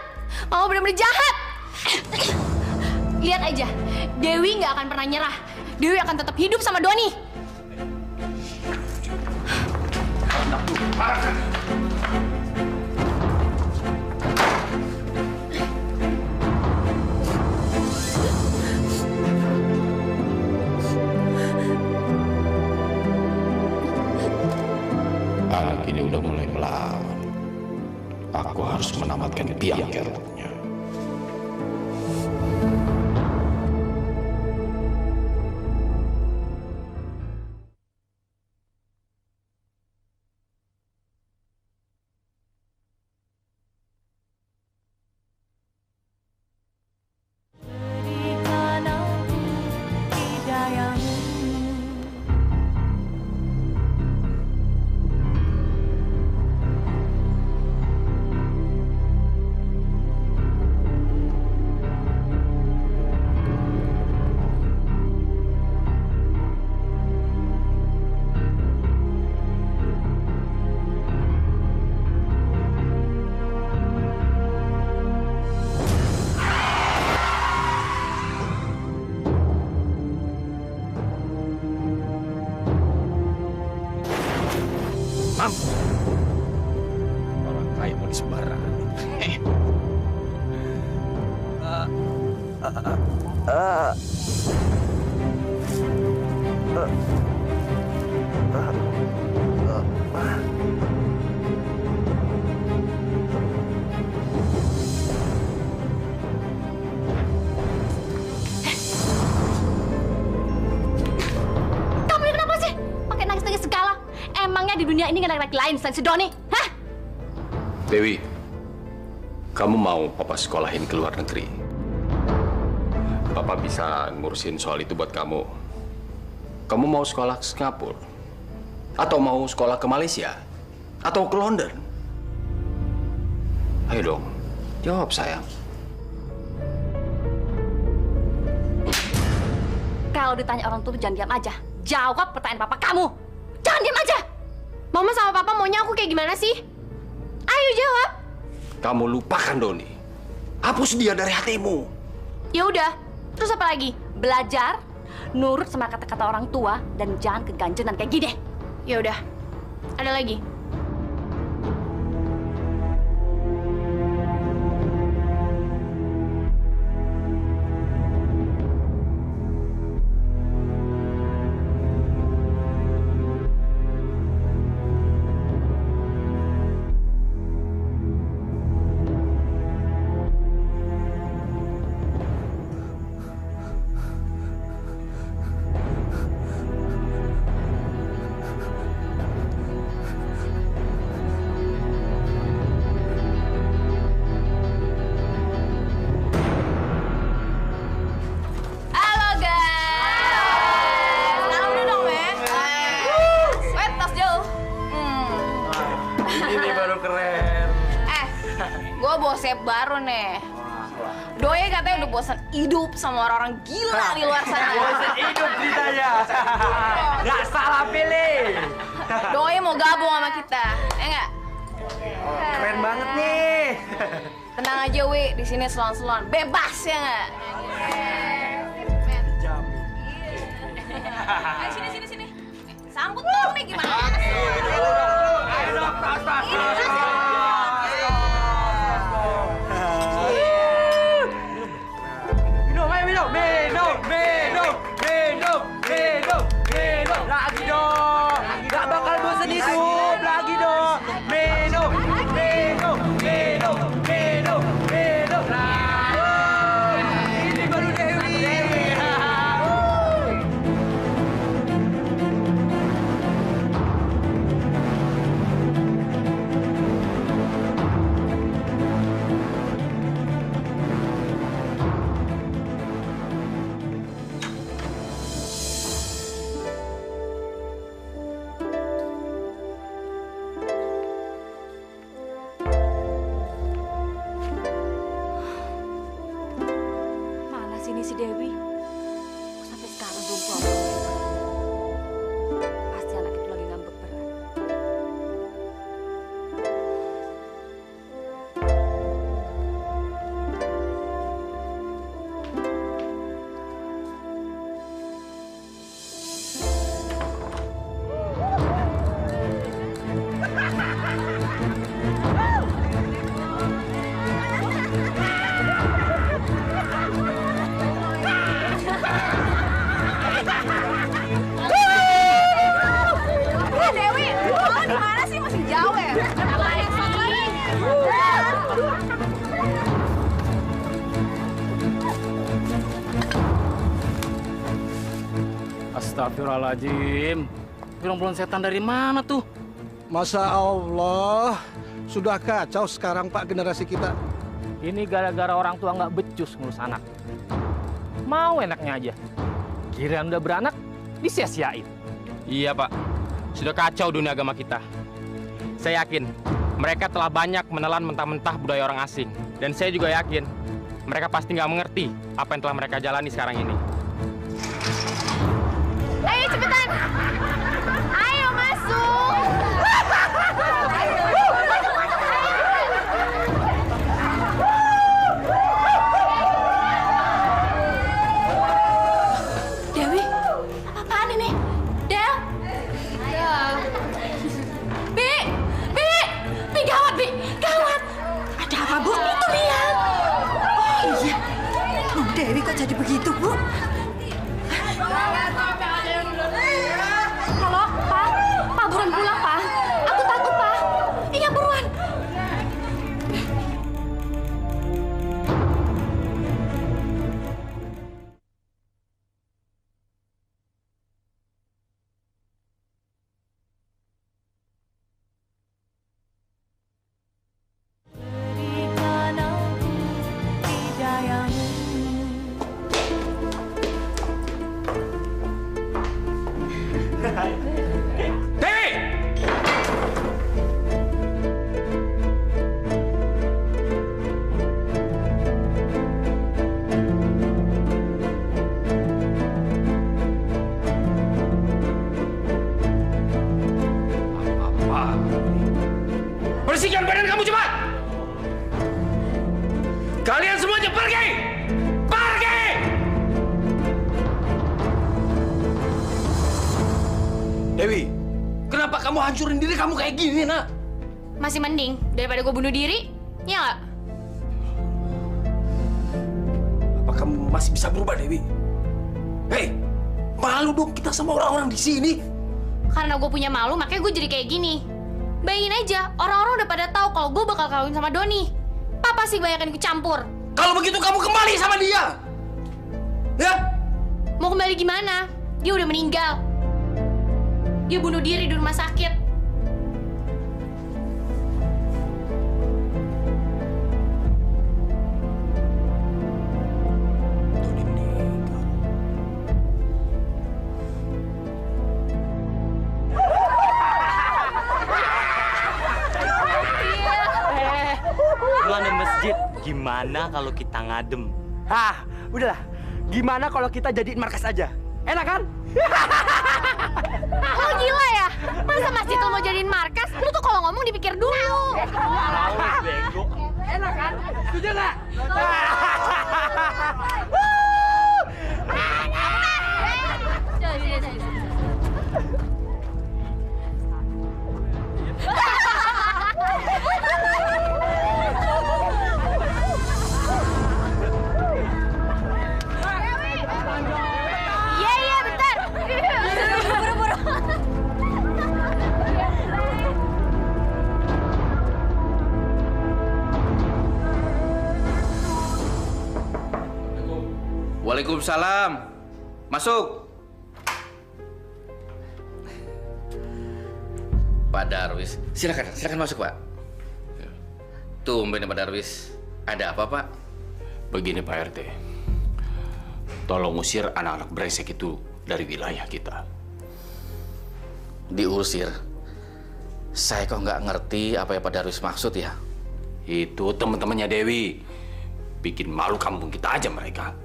Mama benar-benar jahat. Lihat aja, Dewi nggak akan pernah nyerah. Dewi akan tetap hidup sama Doni.
Anak ini udah mulai melawan. Aku harus menamatkan biang keroknya. Orang kaya mau disembarangan.
Kamu ini kenapa sih? Pakai nangis-nangis segala. Emangnya di dunia ini nggak ada laki lain selain si Doni? Hah?
Dewi, kamu mau Papa sekolahin ke luar negeri? Papa bisa ngurusin soal itu buat kamu. Kamu mau sekolah ke Singapura? Atau mau sekolah ke Malaysia? Atau ke London? Ayo dong, jawab sayang.
Kalau ditanya orang tua jangan diam aja. Jawab pertanyaan papa kamu. Jangan diam aja.
Mama sama papa maunya aku kayak gimana sih? Ayo jawab.
Kamu lupakan Doni. Hapus dia dari hatimu.
Ya udah. Terus apa lagi?
Belajar, nurut sama kata-kata orang tua, dan jangan keganjenan kayak gini.
Ya udah. Ada lagi?
Bosep baru nih. Doi katanya udah bosan hidup sama orang-orang gila di luar sana.
Bosan hidup ceritanya. Nggak salah pilih.
Doi mau gabung sama kita, ya nggak?
Keren banget nih.
Tenang aja, Wi. Di sini selon-selon, bebas ya nggak? Sini. Sambut dong nih gimana?
Ayo dong, tas.
si Dewi? Kok sampai sekarang belum pulang? Pasti anak itu lagi ngambek berat.
Dewi, lo di mana sih? Masih jauh ya?
Astagfirullahaladzim. Gerombolan setan dari mana tuh?
Masya Allah, sudah kacau sekarang Pak generasi kita.
Ini gara-gara orang tua nggak becus ngurus anak. Mau enaknya aja. Kirain udah beranak, disia-siain.
Iya Pak, sudah kacau dunia agama kita. Saya yakin mereka telah banyak menelan mentah-mentah budaya orang asing. Dan saya juga yakin mereka pasti nggak mengerti apa yang telah mereka jalani sekarang ini.
Ayo cepetan! Ayo masuk!
Dewi, apa-apaan ini? Del? Bi, gawat, Bi, gawat.
Ada apa, Bu?
Itu dia.
Oh iya, Bu Dewi kok jadi begitu, Bu?
Halo, Pak. Pak, buruan pulang, Pak. Aku takut, Pak. Iya, buruan.
Bersihkan badan kamu cepat! Kalian semuanya pergi! Pergi!
Dewi, kenapa kamu hancurin diri kamu kayak gini, nak?
Masih mending daripada gue bunuh diri, ya nggak?
Apa kamu masih bisa berubah, Dewi? Hei, malu dong kita sama orang-orang di sini.
Karena gue punya malu, makanya gue jadi kayak gini. Bayangin aja, orang-orang udah pada tahu kalau gue bakal kawin sama Doni. Papa sih banyak ikut campur.
Kalau begitu kamu kembali sama dia. Ya?
Mau kembali gimana? Dia udah meninggal. Dia bunuh diri di rumah sakit.
Lu ada masjid, gimana kalau kita ngadem?
Ah, udahlah. Gimana kalau kita jadiin markas aja? Enak kan?
Lo gila ya? Masa masjid lo mau jadiin markas? Lu tuh kalau ngomong dipikir dulu.
Bego.
Enak kan? Setuju nggak?
Iya, bentar. Buru-buru.
Waalaikumsalam. Masuk. Pak Darwis, silakan masuk, Pak. Tumben Pak Darwis. Ada apa, Pak?
Begini Pak RT, tolong usir anak-anak brengsek itu dari wilayah kita.
Diusir? Saya kok nggak ngerti apa yang Pak Darwis maksud ya.
Itu teman-temannya Dewi. Bikin malu kampung kita aja mereka.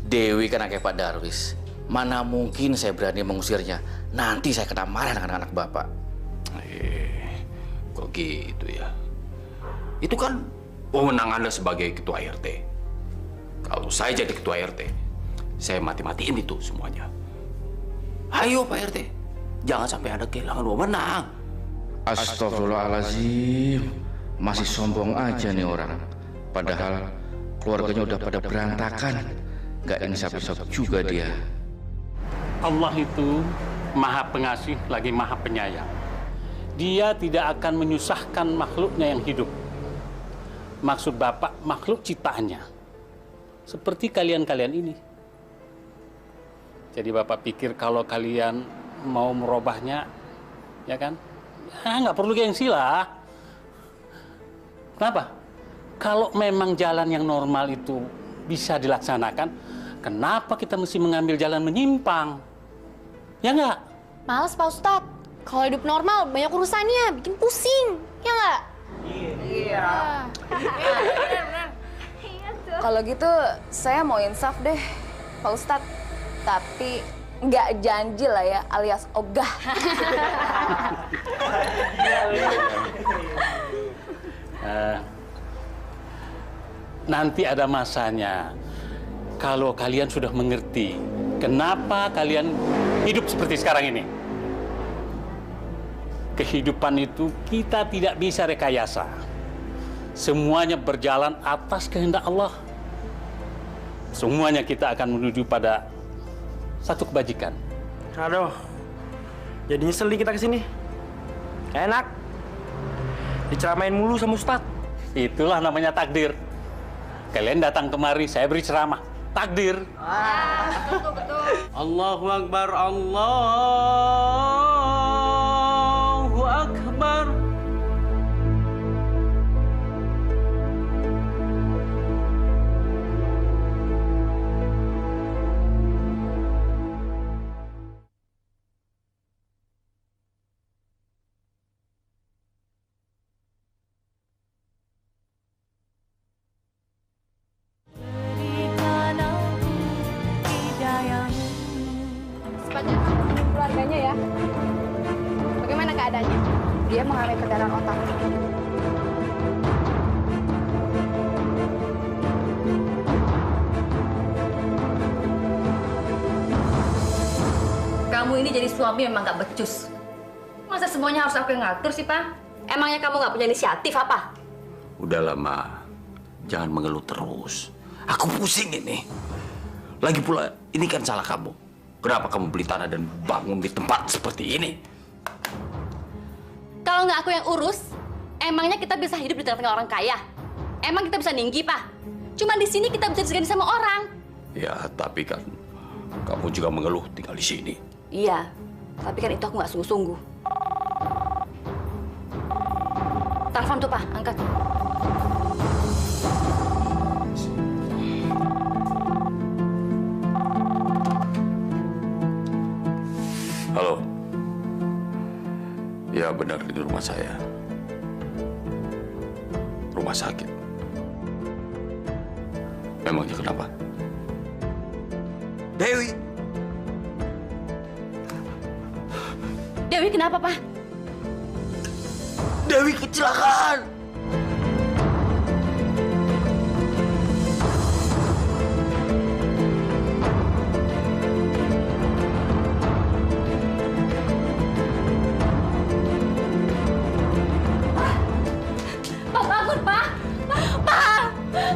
Dewi kan anaknya Pak Darwis. Mana mungkin saya berani mengusirnya. Nanti saya kena marah dengan anak Bapak.
Kok gitu ya? Itu kan wewenang Anda sebagai ketua RT. Kalau saya jadi ketua RT, saya mati-matiin itu semuanya. Ayo Pak RT, jangan sampai Anda kehilangan wewenang.
Astagfirullahaladzim. Masih sombong aja nih orang. Padahal keluarganya udah pada berantakan. Gak insaf-insaf juga dia.
Allah itu maha pengasih lagi maha penyayang. Dia tidak akan menyusahkan makhluknya yang hidup. Maksud Bapak, makhluk ciptaannya. Seperti kalian-kalian ini. Jadi Bapak pikir kalau kalian mau merubahnya, ya kan? Ya, nggak perlu gengsi lah. Kenapa? Kalau memang jalan yang normal itu bisa dilaksanakan, kenapa kita mesti mengambil jalan menyimpang? Ya nggak?
Males Pak Ustadz. Kalau hidup normal banyak urusannya, bikin pusing. Ya nggak?
Iya. Kalau gitu saya mau insaf deh, Pak Ustadz. Tapi nggak janji lah ya, alias ogah.
Nanti ada masanya. Kalau kalian sudah mengerti kenapa kalian hidup seperti sekarang ini. Kehidupan itu kita tidak bisa rekayasa. Semuanya berjalan atas kehendak Allah. Semuanya kita akan menuju pada satu kebajikan.
Aduh, jadi nyesel nih kita kesini. Enak. Diceramain mulu sama Ustadz.
Itulah namanya takdir. Kalian datang kemari, saya beri ceramah. Takdir.
Betul.
Allahu Akbar, Allahu Akbar.
Keluarganya ya. Bagaimana keadaannya?
Dia mengalami perdarahan otak. Kamu ini jadi suami memang gak becus. Masa semuanya harus aku yang ngatur sih, Pak? Emangnya kamu gak punya inisiatif apa?
Udah lama, jangan mengeluh terus. Aku pusing ini. Lagi pula, ini kan salah kamu. Kenapa kamu beli tanah dan bangun di tempat seperti ini?
Kalau nggak aku yang urus, emangnya kita bisa hidup di tengah-tengah orang kaya? Emang kita bisa ninggi, Pak? Cuma di sini kita bisa disegani sama orang.
Ya, tapi kan kamu juga mengeluh tinggal di sini.
Iya, tapi kan itu aku nggak sungguh-sungguh. Telepon tuh, Pak, angkat.
Halo. Ya benar, di rumah saya. Rumah sakit. Memangnya kenapa?
Dewi.
Dewi kenapa, Pak?
Dewi kecelakaan.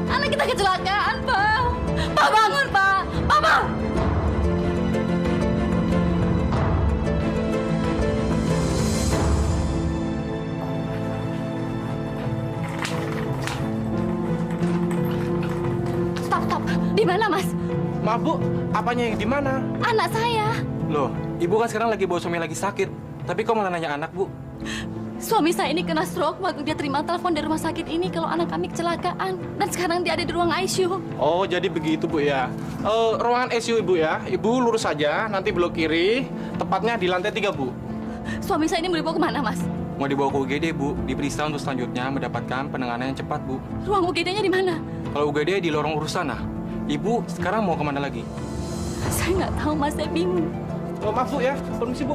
Anak kita kecelakaan, Pak. Pak, bangun, Pak. Papa. Stop. Di mana, Mas?
Maaf, Bu. Apanya yang di mana?
Anak saya.
Loh, Ibu kan sekarang lagi bawa suami lagi sakit. Tapi kok malah nanya anak, Bu?
Suami saya ini kena stroke waktu dia terima telepon dari rumah sakit ini kalau anak kami kecelakaan. Dan sekarang dia ada di ruang ICU.
Oh, jadi begitu, Bu, ya. Ruangan ICU, Ibu, ya. Ibu lurus saja, nanti belok kiri. Tepatnya di lantai 3, Bu.
Suami saya ini mau dibawa kemana, Mas?
Mau dibawa ke UGD, Bu. Diperiksa untuk selanjutnya mendapatkan penanganan yang cepat, Bu.
Ruang UGD-nya di mana?
Kalau UGD di lorong urus sana. Ibu sekarang mau kemana lagi?
Saya nggak tahu, Mas. Saya bingung.
Oh, maaf Bu ya, permisi Bu.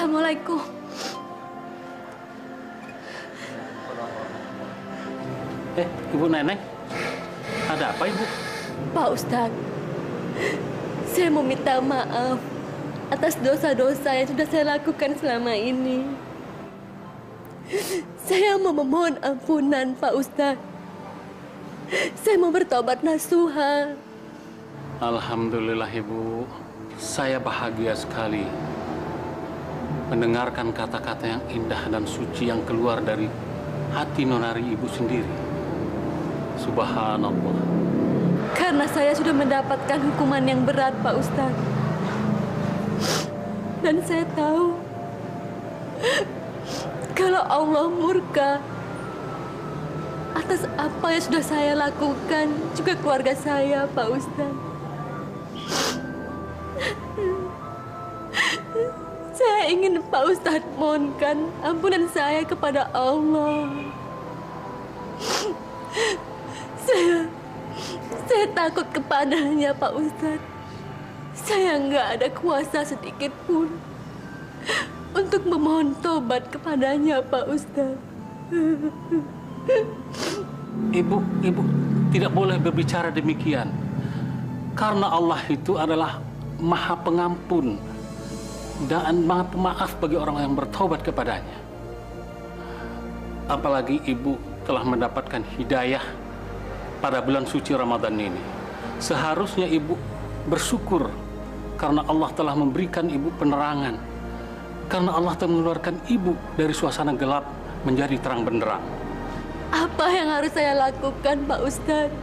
Assalamualaikum.
Ibu Neneng, ada apa Ibu?
Pak Ustadz, saya mau minta maaf atas dosa-dosa yang sudah saya lakukan selama ini. Saya mau memohon ampunan, Pak Ustadz. Saya mau bertobat nasuha.
Alhamdulillah Ibu, saya bahagia sekali mendengarkan kata-kata yang indah dan suci yang keluar dari hati nonari Ibu sendiri. Subhanallah.
Karena saya sudah mendapatkan hukuman yang berat, Pak Ustadz. Dan saya tahu kalau Allah murka atas apa yang sudah saya lakukan, juga keluarga saya, Pak Ustadz. Saya ingin Pak Ustadz mohonkan ampunan saya kepada Allah. Saya takut kepadanya, Pak Ustadz. Saya nggak ada kuasa sedikit pun untuk memohon tobat kepadanya, Pak Ustadz.
Ibu tidak boleh berbicara demikian. Karena Allah itu adalah Maha Pengampun dan Maha Pemaaf bagi orang yang bertobat kepadanya. Apalagi Ibu telah mendapatkan hidayah pada bulan suci Ramadan ini. Seharusnya Ibu bersyukur karena Allah telah memberikan Ibu penerangan. Karena Allah telah mengeluarkan Ibu dari suasana gelap menjadi terang benderang.
Apa yang harus saya lakukan, Pak Ustadz?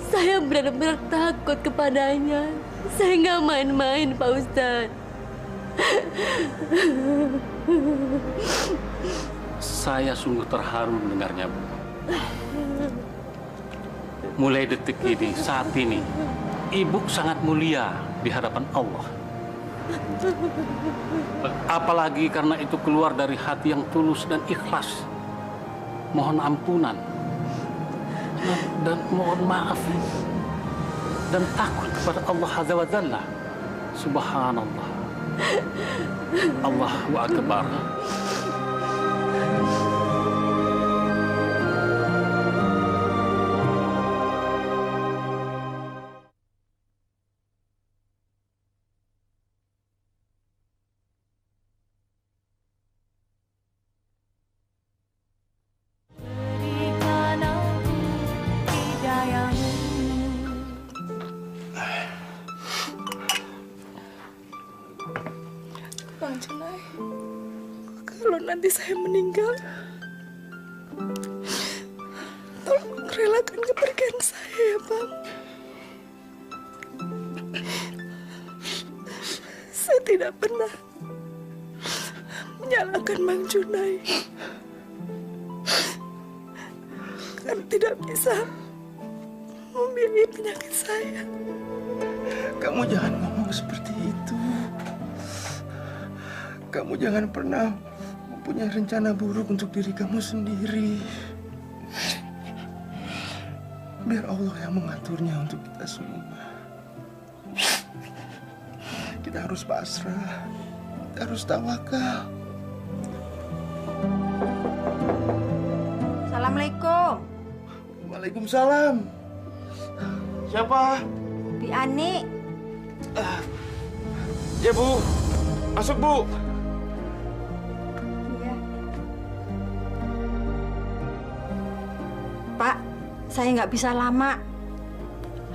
Saya benar-benar takut kepadanya. Saya nggak main-main, Pak Ustadz.
Saya sungguh terharu mendengarnya, Bu. Mulai detik ini, saat ini, Ibu sangat mulia di hadapan Allah. Apalagi karena itu keluar dari hati yang tulus dan ikhlas. Mohon ampunan dan mohon maaf dan takut kepada Allah Azza wa Jalla. Subhanallah. Allahu Akbar.
Bang Junai, kalau nanti saya meninggal, tolong relakan kepergian saya ya, Bang. Saya tidak pernah menyalahkan Bang Junai karena tidak bisa membiayai penyakit saya.
Kamu jangan ngomong seperti itu. Kamu jangan pernah mempunyai rencana buruk untuk diri kamu sendiri. Biar Allah yang mengaturnya untuk kita semua. Kita harus pasrah. Kita harus tawakal.
Assalamualaikum.
Waalaikumsalam. Siapa?
Bi Ani.
Ya, Bu. Masuk, Bu.
Pak, saya nggak bisa lama.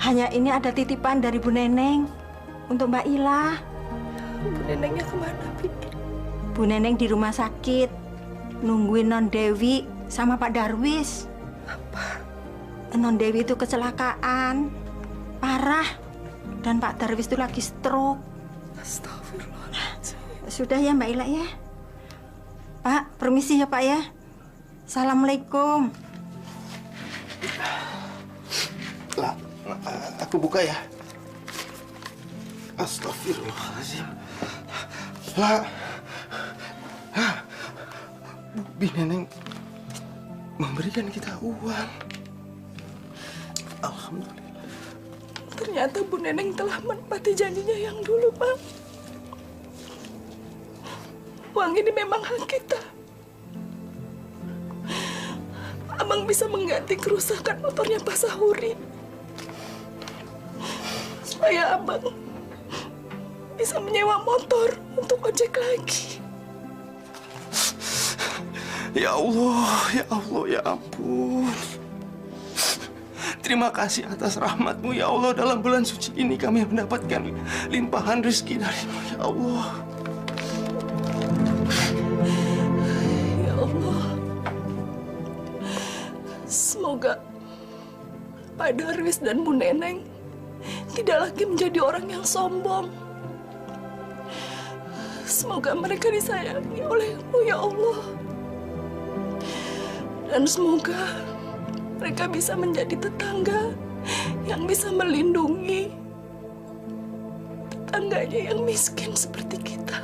Hanya ini ada titipan dari Bu Neneng untuk Mbak Ila.
Bu Nenengnya kemana, Bi?
Bu Neneng di rumah sakit, nungguin Non Dewi sama Pak Darwis.
Apa?
Non Dewi itu kecelakaan parah dan Pak Darwis itu lagi stroke.
Astagfirullahaladzim.
Sudah ya Mbak Ila ya. Pak, permisi ya Pak ya. Assalamualaikum.
Lah, aku buka ya. Astagfirullahaladzim. Lah, Bu Neneng memberikan kita uang. Alhamdulillah.
Ternyata Bu Neneng telah menepati janjinya yang dulu, Bang. Uang ini memang hak kita. Abang bisa mengganti kerusakan motornya Pak Sahuri. Supaya Abang bisa menyewa motor untuk ojek lagi.
Ya Allah, ya ampun. Terima kasih atas rahmat-Mu ya Allah. Dalam bulan suci ini kami mendapatkan limpahan rezeki dari-Mu ya Allah.
Ya Allah, semoga Pak Darwis dan Bu Neneng tidak lagi menjadi orang yang sombong. Semoga mereka disayangi oleh-Mu ya Allah. Dan semoga mereka bisa menjadi tetangga yang bisa melindungi tetangganya yang miskin seperti kita.